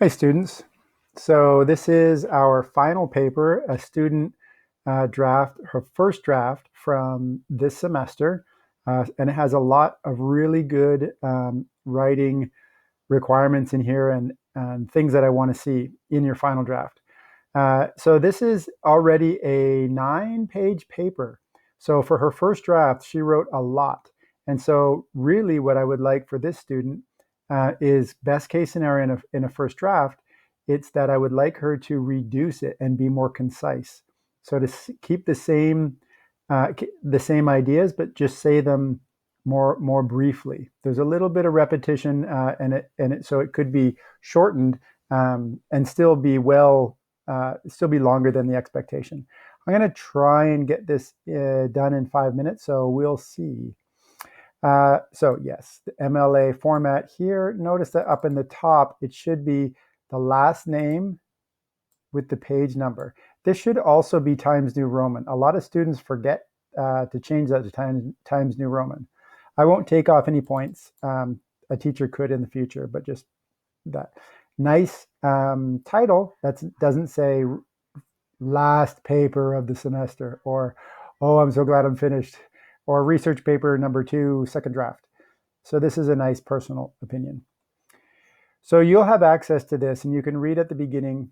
Hi students. So this is our final paper, a student draft, her first draft from this semester, and it has a lot of really good writing requirements in here and things that I want to see in your final draft. So this is already a 9-page paper. So for her first draft, she wrote a lot. And so really what I would like for this student is best case scenario in a first draft, it's that I would like her to reduce it and be more concise. So to keep the same ideas, but just say them more briefly. There's a little bit of repetition, so it could be shortened and still be still be longer than the expectation. I'm going to try and get this done in 5 minutes, so we'll see. So yes, the MLA format here. Notice that up in the top, it should be the last name with the page number. This should also be Times New Roman. A lot of students forget to change that to Times New Roman. I won't take off any points. A teacher could in the future, but just that. Nice title that doesn't say last paper of the semester or, oh, I'm so glad I'm finished, or research paper number 2, second draft. So this is a nice personal opinion. So you'll have access to this and you can read at the beginning.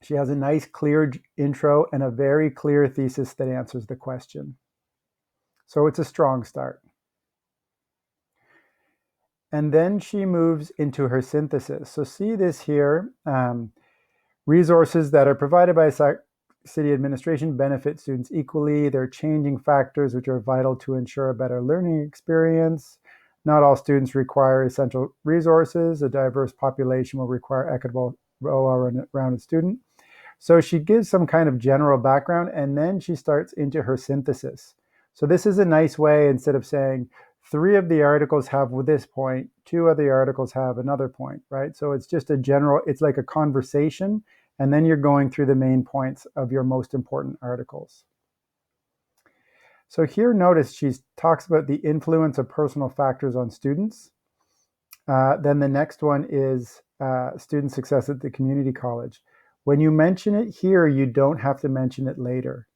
She has a nice clear intro and a very clear thesis that answers the question. So it's a strong start. And then she moves into her synthesis. So see this here, resources that are provided by city administration benefit students equally. They're changing factors which are vital to ensure a better learning experience. Not all students require essential resources. A diverse population will require equitable, well-rounded student. So she gives some kind of general background and then she starts into her synthesis. So this is a nice way, instead of saying 3 of the articles have this point, 2 of the articles have another point, right? So it's just a general, it's like a conversation, and then you're going through the main points of your most important articles. So here, notice she talks about the influence of personal factors on students. Then the next one is student success at the community college. When you mention it here, you don't have to mention it later.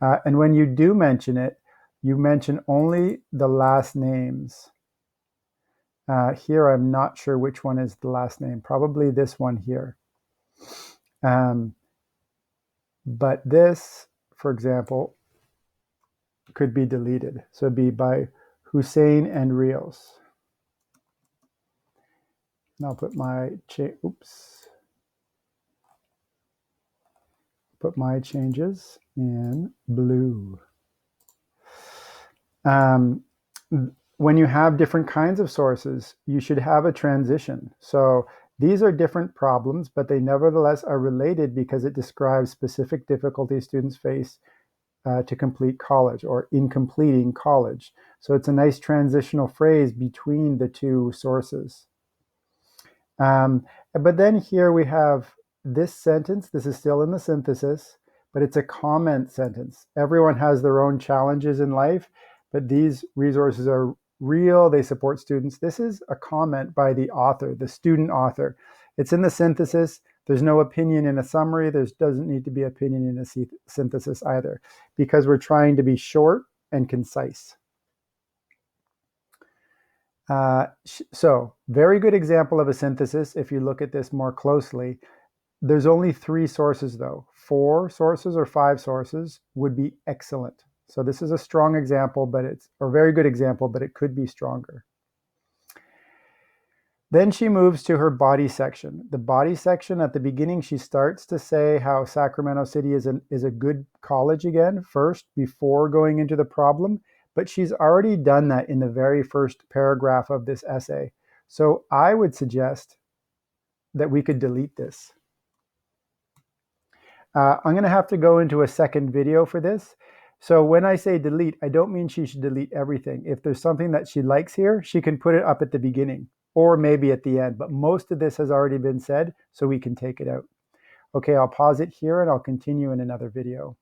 And when you do mention it, you mention only the last names. Here, I'm not sure which one is the last name. Probably this one here. But this, for example, could be deleted. So it'd be by Hussein and Rios. And I'll put my put my changes in blue. When you have different kinds of sources, you should have a transition. So these are different problems, but they nevertheless are related because it describes specific difficulties students face to complete college or in completing college. So it's a nice transitional phrase between the 2 sources. But then here we have this sentence. This is still in the synthesis, but it's a comment sentence. Everyone has their own challenges in life, but these resources are real. They support students. This is a comment by the author, the student author. It's in the synthesis. There's no opinion in a summary. There doesn't need to be opinion in a synthesis either, because we're trying to be short and concise. So very good example of a synthesis. If you look at this more closely, there's only 3 sources though. 4 sources or 5 sources would be excellent. So this is a strong example, but it's a very good example, but it could be stronger. Then she moves to her body section. The body section, at the beginning, she starts to say how Sacramento City is a good college again first, before going into the problem. But she's already done that in the very first paragraph of this essay. So I would suggest that we could delete this. I'm going to have to go into a second video for this. So when I say delete, I don't mean she should delete everything. If there's something that she likes here, she can put it up at the beginning or maybe at the end. But most of this has already been said, so we can take it out. Okay, I'll pause it here and I'll continue in another video.